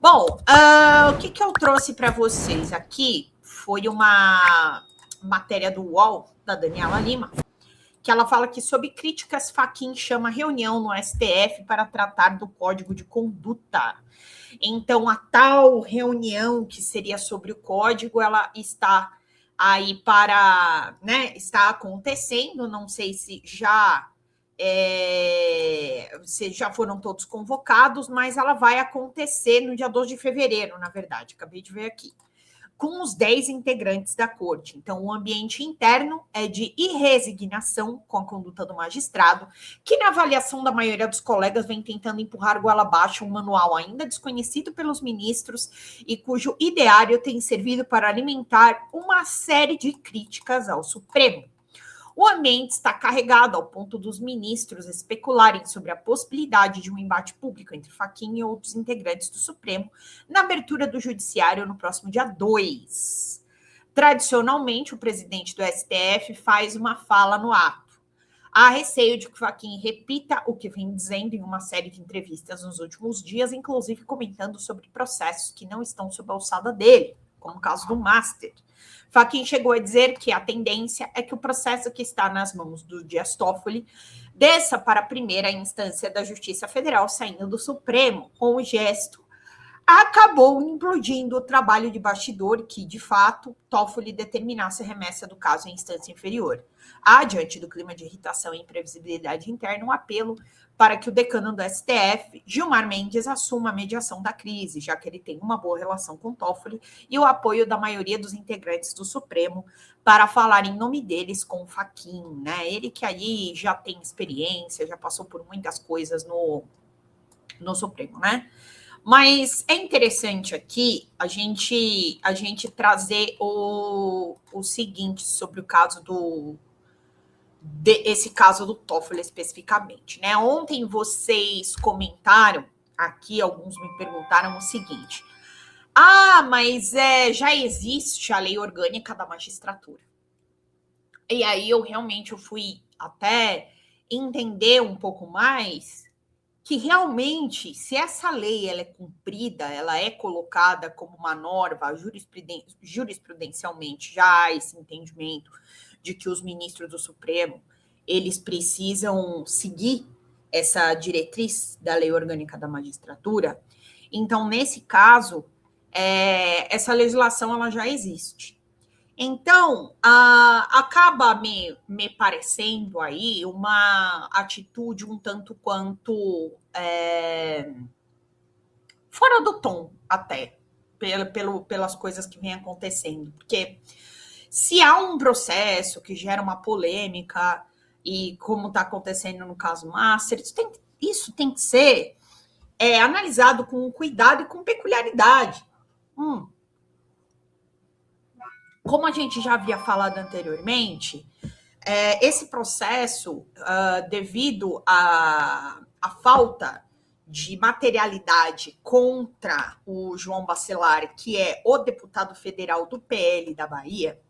Bom, o que eu trouxe para vocês aqui foi uma matéria do UOL, da Daniela Lima, que ela fala que, sob críticas, Fachin chama reunião no STF para tratar do Código de Conduta. Então, a tal reunião que seria sobre o código, ela está aí para, né, está acontecendo, não sei se já foram todos convocados, mas ela vai acontecer no dia 2 de fevereiro, na verdade, acabei de ver aqui, com os 10 integrantes da corte. Então, o ambiente interno é de irresignação com a conduta do magistrado, que, na avaliação da maioria dos colegas, vem tentando empurrar goela abaixo um manual ainda desconhecido pelos ministros e cujo ideário tem servido para alimentar uma série de críticas ao Supremo. O ambiente está carregado ao ponto dos ministros especularem sobre a possibilidade de um embate público entre Fachin e outros integrantes do Supremo na abertura do judiciário no próximo dia 2. Tradicionalmente, o presidente do STF faz uma fala no ato. Há receio de que Fachin repita o que vem dizendo em uma série de entrevistas nos últimos dias, inclusive comentando sobre processos que não estão sob a alçada dele, como o caso do Master. Fachin chegou a dizer que a tendência é que o processo que está nas mãos do Dias Toffoli desça para a primeira instância da Justiça Federal, saindo do Supremo. Com o gesto, acabou implodindo o trabalho de bastidor que, de fato, Toffoli determinasse a remessa do caso em instância inferior. Há, diante do clima de irritação e imprevisibilidade interna, um apelo para que o decano do STF, Gilmar Mendes, assuma a mediação da crise, já que ele tem uma boa relação com Toffoli e o apoio da maioria dos integrantes do Supremo para falar em nome deles com o Fachin, né? Ele que aí já tem experiência, já passou por muitas coisas no Supremo, né? Mas é interessante aqui a gente trazer o seguinte sobre o caso esse caso do Toffoli especificamente, né? Ontem vocês comentaram aqui, alguns me perguntaram o seguinte: mas já existe a lei orgânica da magistratura. E aí eu fui até entender um pouco mais que realmente, se essa lei ela é cumprida, ela é colocada como uma norma jurisprudencialmente, já há esse entendimento de que os ministros do Supremo eles precisam seguir essa diretriz da Lei Orgânica da Magistratura. Então, nesse caso, essa legislação ela já existe. Então, acaba me parecendo aí uma atitude um tanto quanto fora do tom, até, pelas coisas que vêm acontecendo. Porque se há um processo que gera uma polêmica, e como está acontecendo no caso Master, isso tem que ser analisado com cuidado e com peculiaridade. Como a gente já havia falado anteriormente, esse processo, devido à falta de materialidade contra o João Bacelar, que é o deputado federal do PL da Bahia,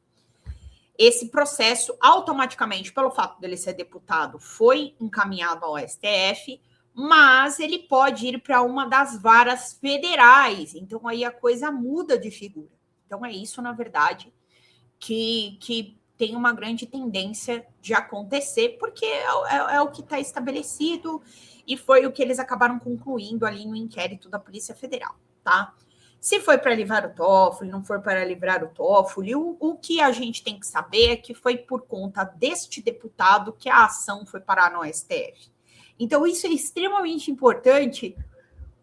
esse processo, automaticamente, pelo fato dele ser deputado, foi encaminhado ao STF, mas ele pode ir para uma das varas federais. Então, aí a coisa muda de figura. Então, é isso, na verdade, que tem uma grande tendência de acontecer, porque é o que está estabelecido e foi o que eles acabaram concluindo ali no inquérito da Polícia Federal, tá? Se foi para livrar o Toffoli, não foi para livrar o Toffoli, o que a gente tem que saber é que foi por conta deste deputado que a ação foi parar no STF. Então, isso é extremamente importante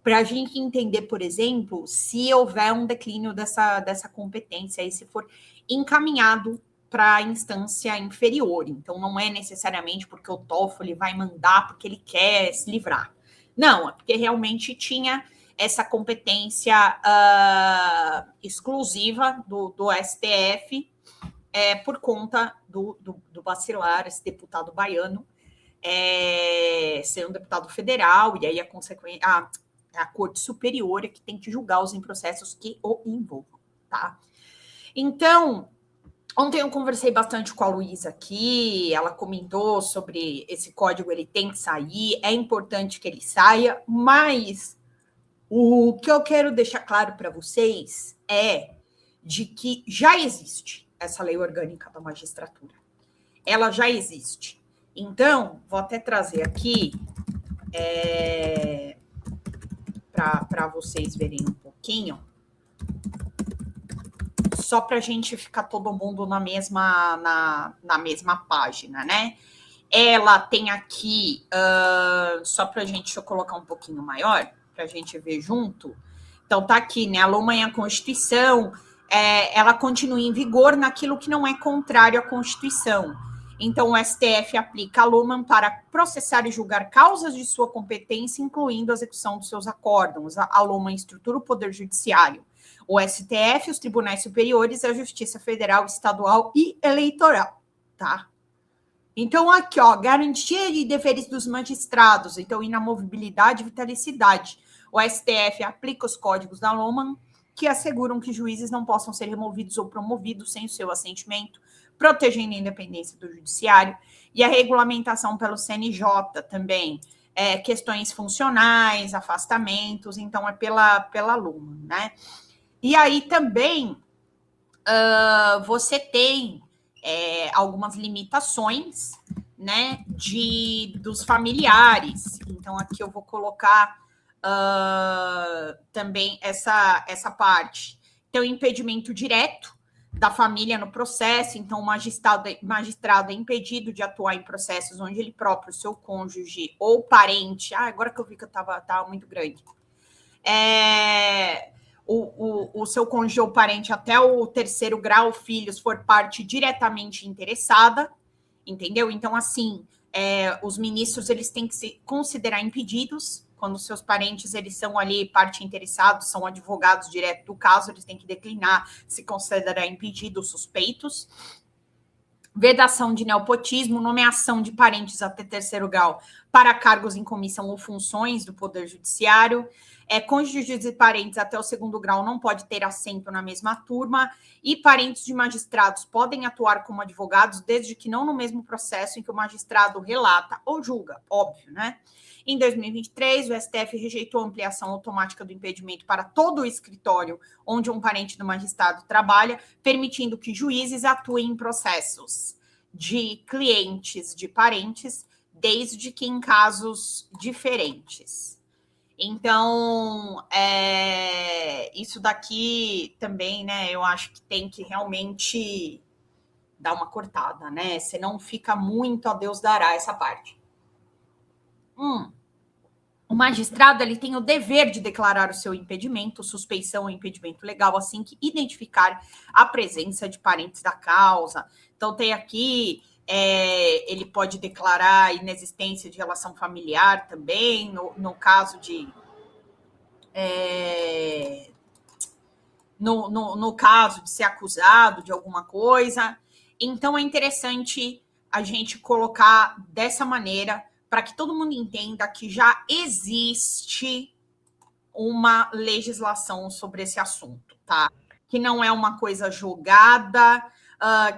para a gente entender, por exemplo, se houver um declínio dessa competência e se for encaminhado para a instância inferior. Então, não é necessariamente porque o Toffoli vai mandar porque ele quer se livrar. Não, é porque realmente tinha essa competência exclusiva do STF por conta do Bacelar, esse deputado baiano, ser um deputado federal, e aí a Corte Superior é que tem que julgar os processos que o envolvam, tá? Então, ontem eu conversei bastante com a Luísa aqui, ela comentou sobre esse código, ele tem que sair, é importante que ele saia, mas O que eu quero deixar claro para vocês é de que já existe essa lei orgânica da magistratura. Ela já existe. Então, vou até trazer aqui para vocês verem um pouquinho, só para a gente ficar todo mundo na mesma página, né? Ela tem aqui, só para a gente, deixa eu colocar um pouquinho maior, para a gente ver junto. Então, tá aqui, né? A LOMAN e a Constituição, ela continua em vigor naquilo que não é contrário à Constituição. Então, o STF aplica a LOMAN para processar e julgar causas de sua competência, incluindo a execução dos seus acórdãos. A LOMAN estrutura o Poder Judiciário, o STF, os tribunais superiores, a Justiça Federal, Estadual e Eleitoral, tá? Então, aqui, ó, garantia de deveres dos magistrados, então, inamovibilidade e vitalicidade. O STF aplica os códigos da LOMAN, que asseguram que juízes não possam ser removidos ou promovidos sem o seu assentimento, protegendo a independência do judiciário, e a regulamentação pelo CNJ também, questões funcionais, afastamentos, então é pela LOMAN, né? E aí também você tem algumas limitações, né, dos familiares. Então, aqui eu vou colocar também essa parte. Então, impedimento direto da família no processo. Então, o magistrado é impedido de atuar em processos onde ele próprio, seu cônjuge ou parente... agora que eu vi que eu estava muito grande. O seu cônjuge ou parente até o 3º grau, filhos, for parte diretamente interessada, entendeu? Então, assim, os ministros, eles têm que se considerar impedidos, quando seus parentes, eles são ali parte interessados, são advogados direto do caso, eles têm que declinar, se considerar impedidos, suspeitos. Vedação de nepotismo, nomeação de parentes até 3º grau para cargos em comissão ou funções do Poder Judiciário. Cônjuges e parentes até o 2º grau não pode ter assento na mesma turma, e parentes de magistrados podem atuar como advogados, desde que não no mesmo processo em que o magistrado relata ou julga, óbvio, né? Em 2023, o STF rejeitou a ampliação automática do impedimento para todo o escritório onde um parente do magistrado trabalha, permitindo que juízes atuem em processos de clientes de parentes, desde que em casos diferentes. Então, isso daqui também, né, eu acho que tem que realmente dar uma cortada, né? Senão fica muito a Deus dará essa parte. O magistrado, ele tem o dever de declarar o seu impedimento, suspeição ou impedimento legal, assim que identificar a presença de parentes da causa. Então, tem aqui... ele pode declarar inexistência de relação familiar também, no caso de... no caso de ser acusado de alguma coisa. Então, é interessante a gente colocar dessa maneira, para que todo mundo entenda que já existe uma legislação sobre esse assunto, tá? Que não é uma coisa jogada,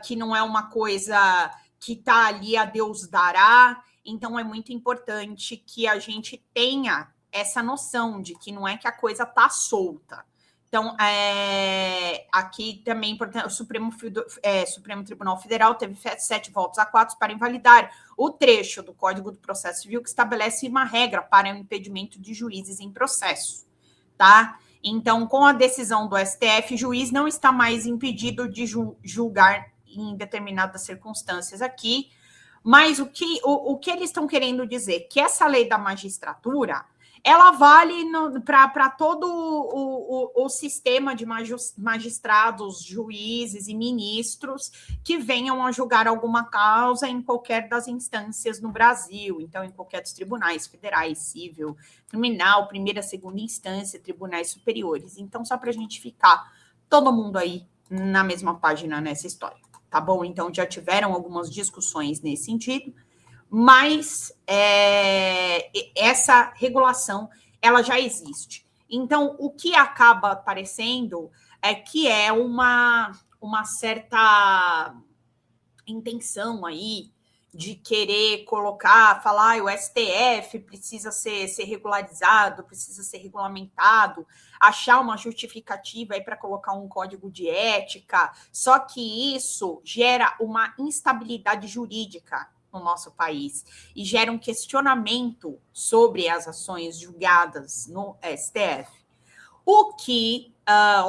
que não é uma coisa... que está ali a Deus dará. Então, é muito importante que a gente tenha essa noção de que não é que a coisa está solta. Então, aqui também, o Supremo Tribunal Federal teve 7 votos a 4 para invalidar o trecho do Código do Processo Civil que estabelece uma regra para o impedimento de juízes em processo, tá? Então, com a decisão do STF, o juiz não está mais impedido de julgar em determinadas circunstâncias aqui, mas o que eles estão querendo dizer? Que essa lei da magistratura, ela vale para todo o sistema de magistrados, juízes e ministros que venham a julgar alguma causa em qualquer das instâncias no Brasil, então em qualquer dos tribunais federais, civil, criminal, primeira, segunda instância, tribunais superiores. Então, só para a gente ficar todo mundo aí na mesma página nessa história. Tá bom? Então, já tiveram algumas discussões nesse sentido, mas essa regulação, ela já existe. Então, o que acaba aparecendo é que uma certa intenção aí de querer colocar, falar, o STF precisa ser regularizado, precisa ser regulamentado, achar uma justificativa aí para colocar um código de ética, só que isso gera uma instabilidade jurídica no nosso país e gera um questionamento sobre as ações julgadas no STF. O que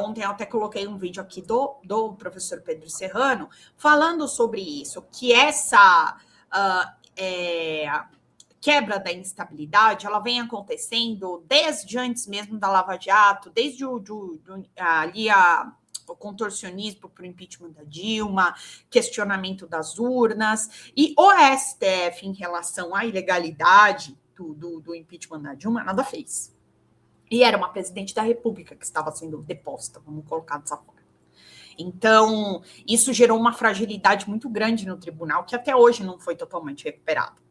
ontem eu até coloquei um vídeo aqui do professor Pedro Serrano falando sobre isso, que essa quebra da instabilidade ela vem acontecendo desde antes mesmo da Lava Jato, desde ali o contorcionismo para o impeachment da Dilma, questionamento das urnas, e o STF, em relação à ilegalidade do impeachment da Dilma, nada fez. E era uma presidente da República que estava sendo deposta, vamos colocar dessa forma. Então, isso gerou uma fragilidade muito grande no tribunal, que até hoje não foi totalmente recuperado.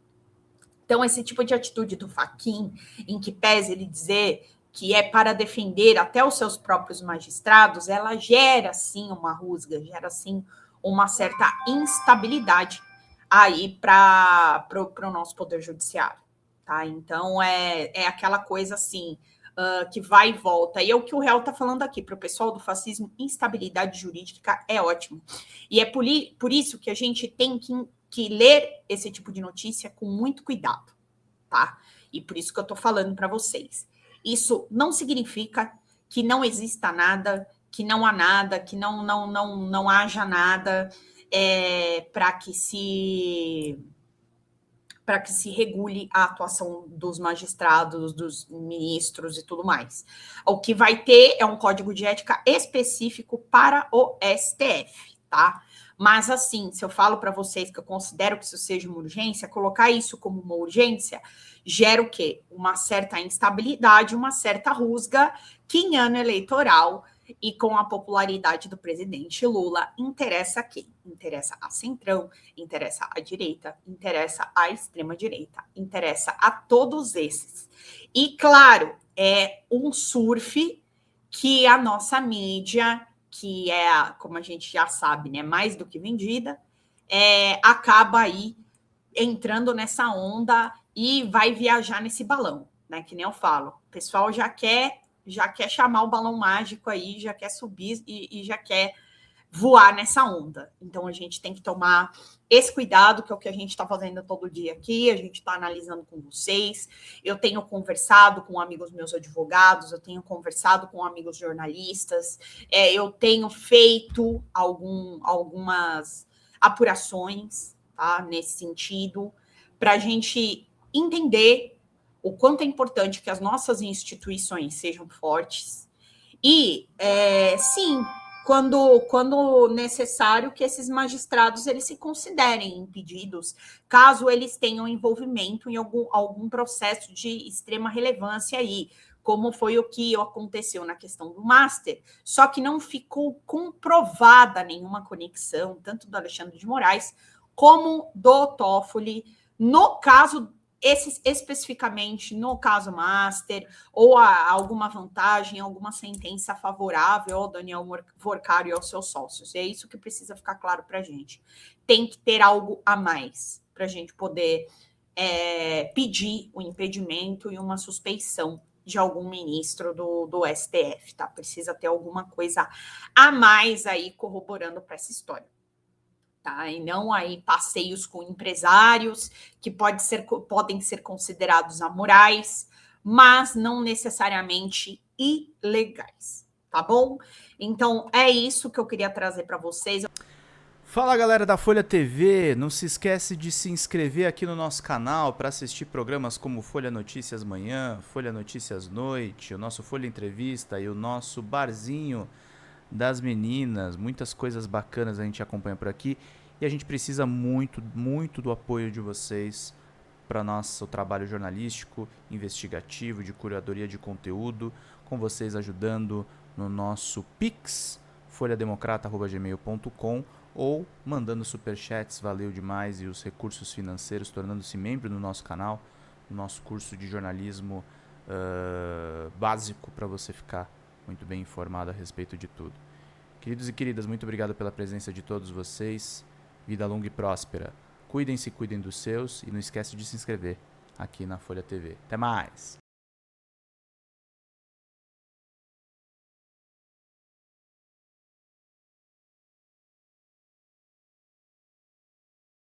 Então, esse tipo de atitude do Fachin, em que pese ele dizer que é para defender até os seus próprios magistrados, ela gera, sim, uma rusga, gera, sim, uma certa instabilidade aí para o nosso Poder Judiciário. Tá? Então, é aquela coisa assim, que vai e volta. E é o que o Real está falando aqui, para o pessoal do fascismo, instabilidade jurídica é ótimo. E é por isso que a gente tem que ler esse tipo de notícia com muito cuidado, tá? E por isso que eu estou falando para vocês. Isso não significa que não exista nada, que não há nada, que não haja nada para que se regule a atuação dos magistrados, dos ministros e tudo mais. O que vai ter é um código de ética específico para o STF, tá? Mas, assim, se eu falo para vocês que eu considero que isso seja uma urgência, colocar isso como uma urgência gera o quê? Uma certa instabilidade, uma certa rusga que em ano eleitoral e com a popularidade do presidente Lula, interessa a quem? Interessa a centrão, interessa a direita, interessa a extrema-direita, interessa a todos esses. E, claro, é um surf que a nossa mídia, que é, como a gente já sabe, né, mais do que vendida, acaba aí entrando nessa onda e vai viajar nesse balão, né? Que nem eu falo. O pessoal já quer chamar o balão mágico aí, já quer subir e já quer voar nessa onda. Então, a gente tem que tomar esse cuidado, que é o que a gente está fazendo todo dia aqui, a gente está analisando com vocês. Eu tenho conversado com amigos meus advogados, eu tenho conversado com amigos jornalistas, eu tenho feito algumas apurações, tá, nesse sentido, para a gente entender o quanto é importante que as nossas instituições sejam fortes e, sim, quando necessário, que esses magistrados eles se considerem impedidos, caso eles tenham envolvimento em algum processo de extrema relevância aí, como foi o que aconteceu na questão do Master, só que não ficou comprovada nenhuma conexão, tanto do Alexandre de Moraes como do Toffoli, no caso especificamente no caso Master, ou alguma vantagem, alguma sentença favorável ao Daniel Vorcaro e aos seus sócios. E é isso que precisa ficar claro para a gente. Tem que ter algo a mais para a gente poder pedir o impedimento e uma suspeição de algum ministro do STF, tá? Precisa ter alguma coisa a mais aí corroborando para essa história. Tá? E não aí passeios com empresários que podem ser considerados amorais, mas não necessariamente ilegais, tá bom? Então é isso que eu queria trazer para vocês. Fala galera da Folha TV, não se esquece de se inscrever aqui no nosso canal para assistir programas como Folha Notícias Manhã, Folha Notícias Noite, o nosso Folha Entrevista e o nosso Barzinho das Meninas. Muitas coisas bacanas a gente acompanha por aqui e a gente precisa muito, muito do apoio de vocês para nosso trabalho jornalístico, investigativo, de curadoria de conteúdo, com vocês ajudando no nosso Pix, folhademocrata@gmail.com, ou mandando superchats, valeu demais, e os recursos financeiros, tornando-se membro do nosso canal, no nosso curso de jornalismo básico, para você ficar muito bem informado a respeito de tudo. Queridos e queridas, muito obrigado pela presença de todos vocês. Vida longa e próspera. Cuidem-se, cuidem dos seus e não esquece de se inscrever aqui na Folha TV. Até mais!